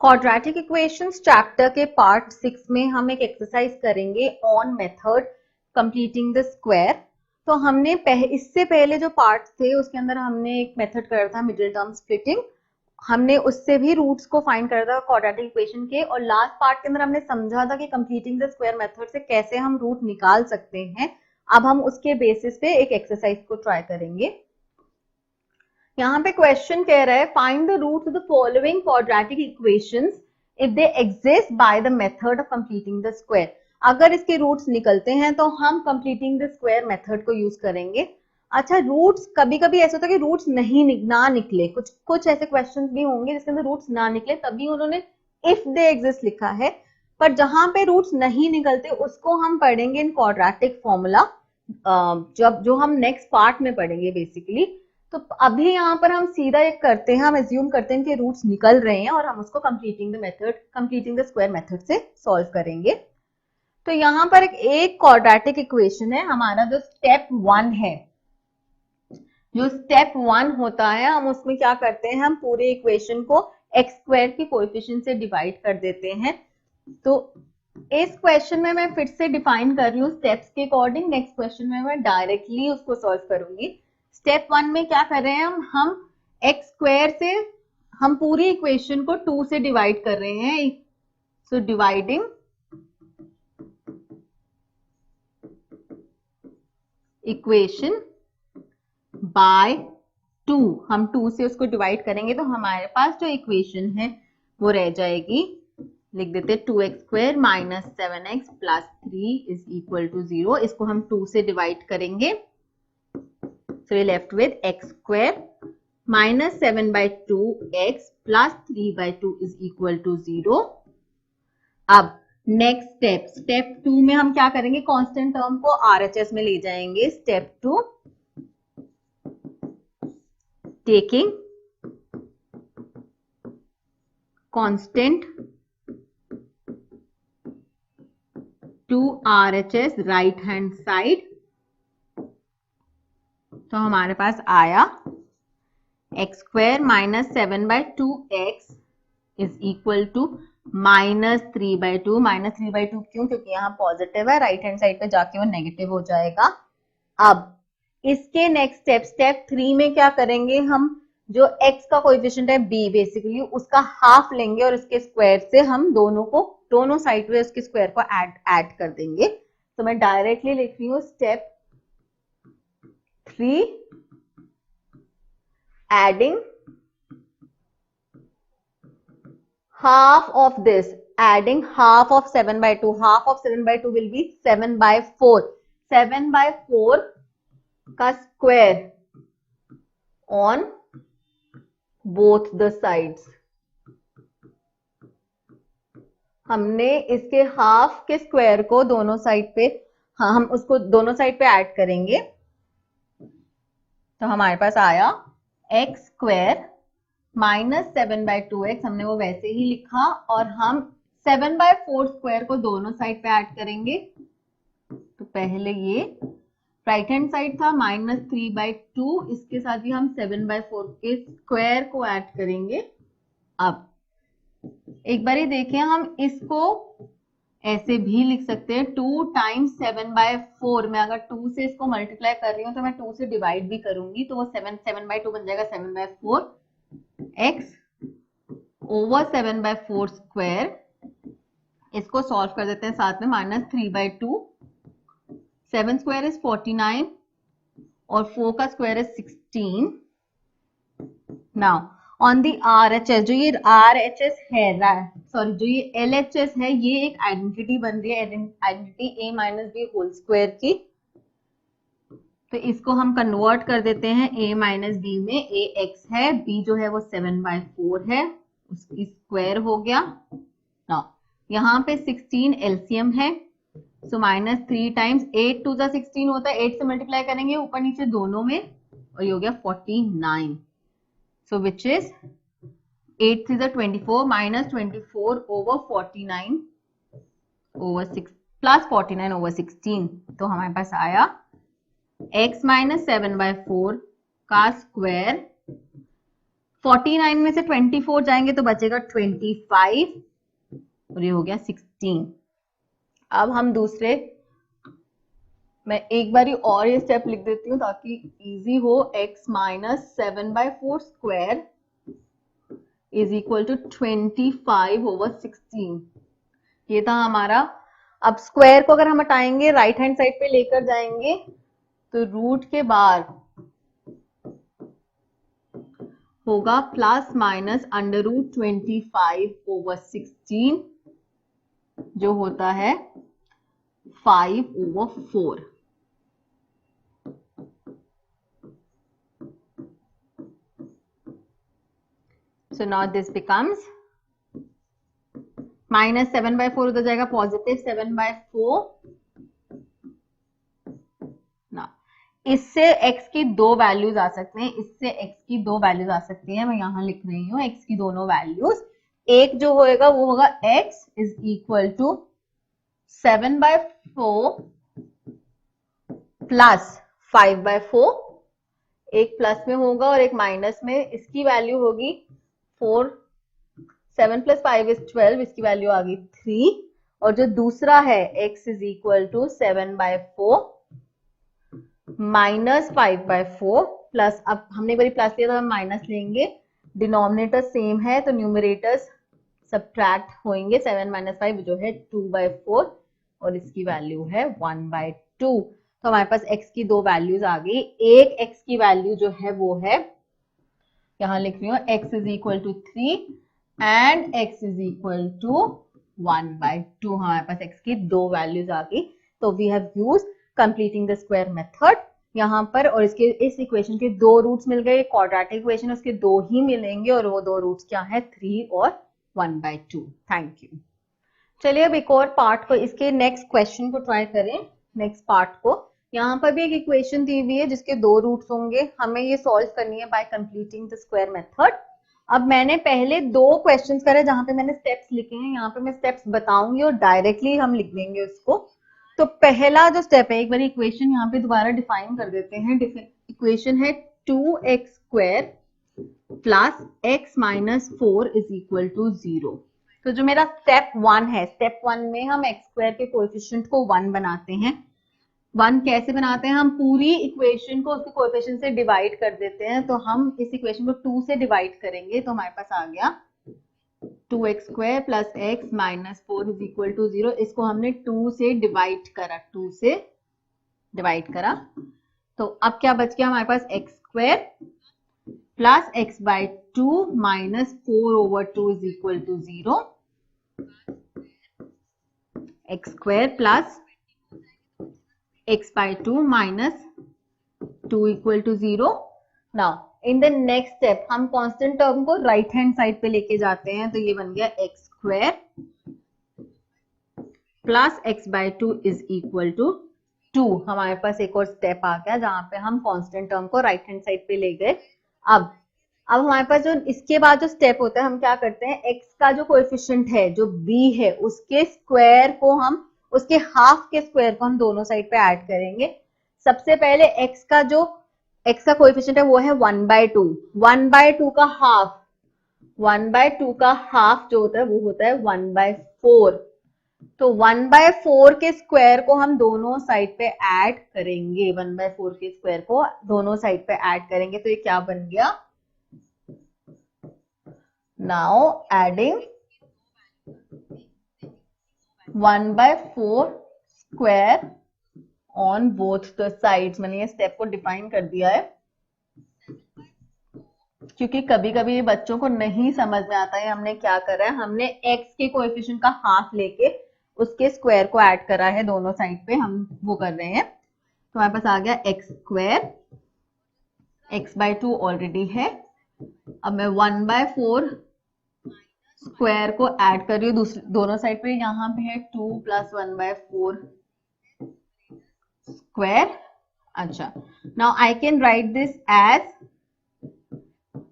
Quadratic equations chapter के part 6 में हम एक एक्सरसाइज करेंगे on method completing the square. तो हमने इससे पहले जो पार्ट थे उसके अंदर हमने एक मेथड करा था मिडिल टर्म स्प्लिटिंग, हमने उससे भी रूट्स को फाइंड करा था क्वाड्रेटिक इक्वेशन के, और लास्ट पार्ट के अंदर हमने समझा था कि कंप्लीटिंग द स्क्वायर मेथड से कैसे हम रूट निकाल सकते हैं। अब हम उसके बेसिस पे एक एक्सरसाइज को ट्राई करेंगे। यहाँ पे क्वेश्चन कह रहा है find the roots of the following quadratic equations if they exist by the method of completing the square. अगर इसके रूट्स निकलते हैं तो हम कंप्लीटिंग द स्क्वायर मेथड को यूज करेंगे। अच्छा, रूट्स कभी कभी ऐसा होता है कि रूट्स ना निकले, कुछ ऐसे क्वेश्चंस भी होंगे जिसके अंदर रूट्स ना निकले, तभी उन्होंने इफ दे एग्जिस्ट लिखा है। पर जहां पे रूट्स नहीं निकलते उसको हम पढ़ेंगे इन क्वाड्रेटिक फॉर्मूला, जो हम नेक्स्ट पार्ट में पढ़ेंगे बेसिकली। तो अभी यहाँ पर हम सीधा एक करते हैं, हम एज्यूम करते हैं कि रूट्स निकल रहे हैं और हम उसको कंप्लीटिंग द स्क्वायर मेथड से सॉल्व करेंगे। तो यहाँ पर एक क्वाड्रेटिक इक्वेशन है, हमारा जो स्टेप 1 है, जो स्टेप 1 होता है, हम उसमें क्या करते हैं, हम पूरे इक्वेशन को एक्स स्क्वायर की कोएफिशिएंट से डिवाइड कर देते हैं। तो इस क्वेश्चन में मैं फिर से डिफाइन कर रही हूँ स्टेप्स के अकॉर्डिंग, नेक्स्ट क्वेश्चन में मैं डायरेक्टली उसको सॉल्व करूंगी। स्टेप 1 में क्या कर रहे हैं, हम एक्स स्क्वायर से हम पूरी इक्वेशन को 2 से डिवाइड कर रहे हैं। सो डिवाइडिंग इक्वेशन बाय 2, हम 2 से उसको डिवाइड करेंगे तो हमारे पास जो इक्वेशन है वो रह जाएगी, लिख देते हैं 2x square minus 7x plus 3 is equal to 0। इसको हम 2 से डिवाइड करेंगे, so we left with x square minus 7 by 2x plus 3 by 2 is equal to 0। अब नेक्स्ट स्टेप, स्टेप 2 में हम क्या करेंगे, कांस्टेंट टर्म को RHS में ले जाएंगे। Step 2, taking constant to RHS right hand side, तो हमारे पास आया x square minus 7 by 2x is equal to minus 3 by 2। Minus 3 by 2 क्यों, क्योंकि यहाँ पॉजिटिव है, राइट हैंड साइड पे जाके वो नेगेटिव हो जाएगा। अब इसके नेक्स्ट स्टेप, स्टेप 3 में क्या करेंगे, हम जो x का कोएफिशिएंट है b, बेसिकली उसका हाफ लेंगे और इसके स्क्वायर से हम दोनों साइड में उसके स्क्वायर को ऐड कर देंगे। तो मैं डायरेक्टली लिख रही हूँ step 3, adding half of this, adding half of 7 by 2, half of 7 by 2 will be 7 by 4, 7 by 4 का square on both the sides। हमने इसके हाफ के स्क्वायर को दोनों साइड पे, हाँ हम उसको दोनों साइड पे ऐड करेंगे, तो हमारे पास आया x square minus 7 by 2x, हमने वो वैसे ही लिखा, और हम 7 बाई 4 स्क्वायर को दोनों साइड पे ऐड करेंगे। तो पहले ये राइट हैंड साइड था माइनस 3 बाई 2, इसके साथ ही हम 7 बाई 4 के स्क्वायर को ऐड करेंगे। अब एक बार देखें, हम इसको ऐसे भी लिख सकते हैं 2 टाइम्स 7 बाय 4 में, अगर 2 से इसको मल्टीप्लाई कर रही हूँ तो मैं 2 से डिवाइड भी करूंगी, तो वो 7 बाय 2 बन जाएगा 7 by 4 x over 7 by 4 square. इसको सॉल्व कर देते हैं साथ में, माइनस 3 बाय 2, 7 स्क्वायर इज 49 और 4 का square is 16। Now on the RHS, जो ये RHS है, सॉरी जो ये LHS है, ये एक आइडेंटिटी बन रही है, identity a minus B whole square की। तो इसको हम कन्वर्ट कर देते हैं a माइनस बी में, a x है, b जो है वो 7 बाय 4 है, उसकी स्क्वायर हो गया। नाउ यहाँ पे 16 एलसीएम है, so minus 3 times 8 to the 16 होता है, 8 से मल्टीप्लाई करेंगे ऊपर नीचे दोनों में, और ये हो गया 49। So which is 8 3 is 24 minus 24 over 49 over 6 plus 49 over 16। तो हमारे पास आया x minus 7 by 4 का स्क्वायर 49 में से 24 जाएंगे तो बचेगा 25 और ये हो गया 16। अब हम दूसरे, मैं एक बारी और ये स्टेप लिख देती हूँ ताकि इजी हो। x minus 7/4 square is equal to 25/16। ये था हमारा। अब स्क्वायर को अगर हम हटाएंगे राइट हैंड साइड पे लेकर जाएंगे तो रूट के बाहर होगा प्लस माइनस अंडर रूट 25/16 जो होता है 5/4। So now this becomes minus 7/4 उधर जाएगा पॉजिटिव 7/4। ना इससे x की दो वैल्यूज आ सकते हैं, इससे x की दो वैल्यूज आ सकती हैं। मैं यहां लिख रही हूँ x की दोनों वैल्यूज। एक जो होएगा वो होगा x is equal to 7/4 plus 5/4। एक प्लस में होगा और एक माइनस में। इसकी वैल्यू होगी 4। 7 + 5 = 12, इसकी वैल्यू आ गई 3। और जो दूसरा है x is equal to 7/4 minus 5/4 plus, अब हमने एक बार प्लस लिया तो हम माइनस लेंगे, डिनोमिनेटर सेम है तो न्यूमरेटर्स सब्ट्रैक्ट होंगे। 7 - 5 जो है 2/4 और इसकी वैल्यू है 1/2। तो हमारे पास x की दो वैल्यूज आ गई। एक x की वैल्यू जो है वो है, यहां लिख रही हूँ x is equal to 3 and x is equal to 1/2। हमारे पास x की दो वैल्यूज आ गई। तो we have used completing the square method यहाँ पर। और इसके इस इक्वेशन के दो रूट्स मिल गए। क्वाड्रेटिक इक्वेशन उसके दो ही मिलेंगे और वो दो रूट्स क्या है 3 और 1/2। Thank you. चलिए अब एक और पार्ट को, इसके नेक्स्ट क्वेश्चन को ट्राई करें। नेक्स्ट पार्ट को, यहाँ पर भी एक इक्वेशन दी हुई है जिसके दो रूट्स होंगे। हमें ये सॉल्व करनी है bye completing the square method. अब मैंने पहले दो क्वेश्चंस करे जहां पे मैंने स्टेप्स लिखे हैं, यहाँ पे मैं स्टेप्स बताऊंगी और डायरेक्टली हम लिख देंगे उसको। तो पहला जो स्टेप है, एक बार इक्वेशन यहाँ पे दोबारा डिफाइन कर देते हैं। इक्वेशन है 2x² plus x minus 4 is equal to 0। तो जो मेरा स्टेप 1 है, स्टेप 1 में हम x² के कोएफिशिएंट को 1 बनाते हैं। 1 कैसे बनाते हैं? हम पूरी इक्वेशन को उसके कोएफिशिएंट से डिवाइड कर देते हैं। तो हम इस इक्वेशन को 2 से डिवाइड करेंगे तो हमारे पास आ गया 2x² plus x minus 4 is equal to 0। इसको हमने 2 से डिवाइड करा, 2 से डिवाइड करा। तो अब क्या बच गया हमारे पास? x² plus x/2 minus 4/2 is equal to 0। x² plus x/2 minus 2 equal to 0। Now in the next step हम कांस्टेंट टर्म को राइट हैंड साइड पे लेके जाते हैं। तो ये बन गया x² plus x/2 is equal to 2। हमारे पास एक और स्टेप आ गया जहां पे हम कांस्टेंट टर्म को राइट हैंड साइड पे ले गए। अब हमारे पास जो इसके बाद जो स्टेप होता है, हम क्या करते हैं, x का जो कोएफिशिएंट है जो b है उसके स्क्वायर को हम, उसके हाफ के स्क्वायर को हम दोनों साइड पे ऐड करेंगे। सबसे पहले x का कोएफिशिएंट है वो है 1/2। 1/2 का हाफ, 1/2 का हाफ जो होता है वो होता है 1/4। तो 1/4 के स्क्वायर को हम दोनों साइड पे ऐड करेंगे। 1/4 के स्क्वायर को दोनों साइड पे ऐड करेंगे तो ये क्या बन गया? Now adding 1/4 square on both the sides. मैंने ये स्टेप को डिफाइन कर दिया है क्योंकि कभी कभी बच्चों को नहीं समझ में आता है हमने क्या करा है। हमने x के कोएफिशिएंट का हाफ लेके उसके स्क्वायर को ऐड करा है दोनों साइड पे, हम वो कर रहे हैं। तो हमारे पास आ गया x², x/2 ऑलरेडी है। अब मैं 1/4 स्क्वायर को ऐड कर रही हूँ दोनों साइड पे। यहाँ पे है 2 प्लस 1/4 स्क्वायर। अच्छा, now I can write this as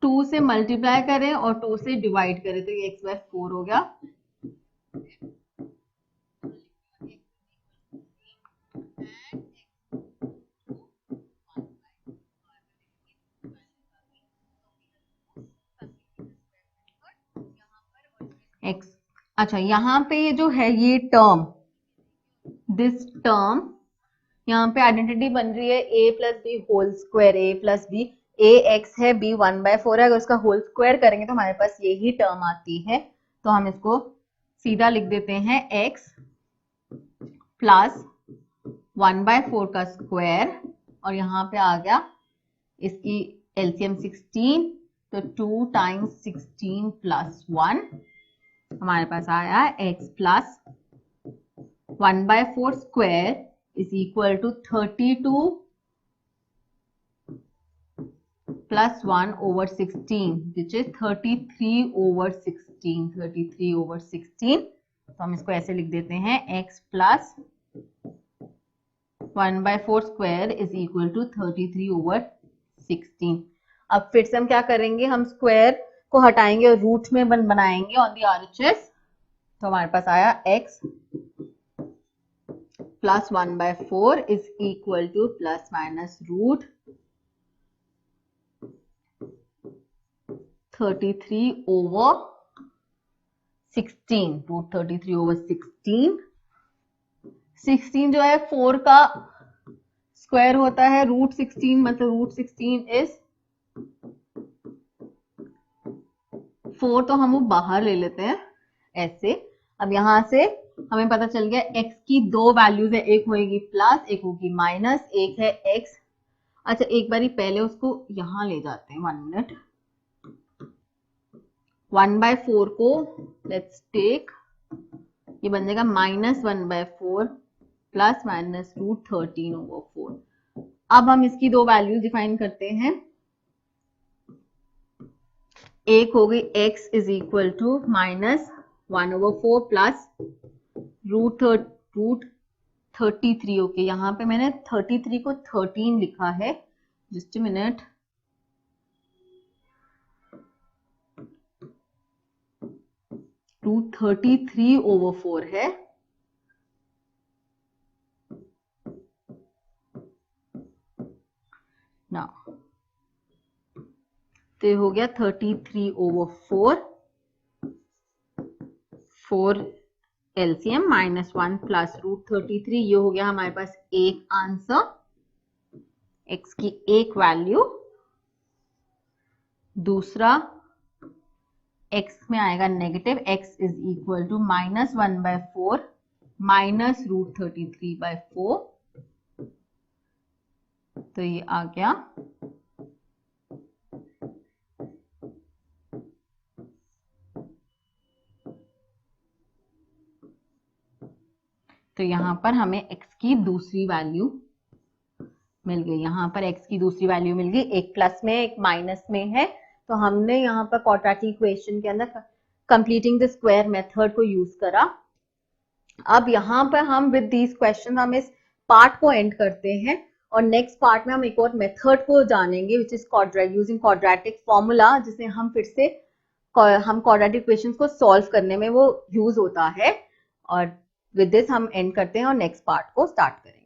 2 से मल्टीप्लाई करें और 2 से डिवाइड करें तो ये x/4 हो गया। अच्छा यहाँ पे ये जो है ये टर्म, दिस टर्म, यहाँ पे आइडेंटिटी बन रही है a plus b whole square, a plus b, a x है, b 1/4 है, अगर उसका होल स्क्वायर करेंगे तो हमारे पास यही टर्म आती है। तो हम इसको सीधा लिख देते हैं x प्लस 1/4 का स्क्वायर, और यहाँ पे आ गया इसकी एलसीएम 16, तो 2 टाइम्स 16 प्लस 1, हमारे पास आया x plus 1/4 square is equal to 32 plus 1 over 16, which is 33 over 16, 33 over 16। तो हम इसको ऐसे लिख देते हैं x plus 1/4 square is equal to 33 over 16। अब फिर से हम क्या करेंगे, हम स्क्वायर को हटाएंगे और रूट में बनाएंगे ऑन दी RHS। तो हमारे पास आया x plus 1/4 is equal to plus minus root 33 over 16, root 33 over 16। 16 जो है 4 का स्क्वायर होता है, रूट 16 मतलब रूट 16 इज 4, तो हम वो बाहर ले लेते हैं ऐसे। अब यहां से हमें पता चल गया x की दो वैल्यूज है, एक होगी प्लस, एक होगी माइनस, एक है x। अच्छा एक बारी पहले उसको यहां ले जाते हैं, 1 मिनट। 1/4 को लेट्स टेक, ये बन जाएगा -1/4 प्लस माइनस रूट 13 over 4। अब हम इसकी दो वैल्यूज डिफाइन करते हैं, एक हो गई x is equal to -1/4 plus root 33। Okay, यहाँ पे मैंने 33 को 13 लिखा है, जस्ट मिनट। रूट 33 over 4 है, ना तो हो गया 33 over 4 एलसीएम -1 प्लस रूट 33, ये हो गया हमारे पास एक आंसर, x की एक वैल्यू। दूसरा x में आएगा negative, x is equal to -1/4 minus root 33/4, तो ये आ गया तो यहाँ पर हमें x की दूसरी वैल्यू मिल गई। यहाँ पर x की दूसरी वैल्यू मिल गई, एक प्लस में एक माइनस में है। तो हमने यहाँ पर क्वाड्रेटिक इक्वेशन के अंदर कंप्लीटिंग द स्क्वायर मेथड को यूज करा। अब यहाँ पर हम विद दीज क्वेश्चन हम इस पार्ट को एंड करते हैं, और नेक्स्ट पार्ट में हम एक और मेथड को जानेंगे which is using quadratic formula, जिसे हम फिर से हम क्वाड्रेटिक इक्वेशंस को सॉल्व करने में वो यूज होता है। और विद दिस हम एंड करते हैं और नेक्स्ट पार्ट को स्टार्ट करेंगे।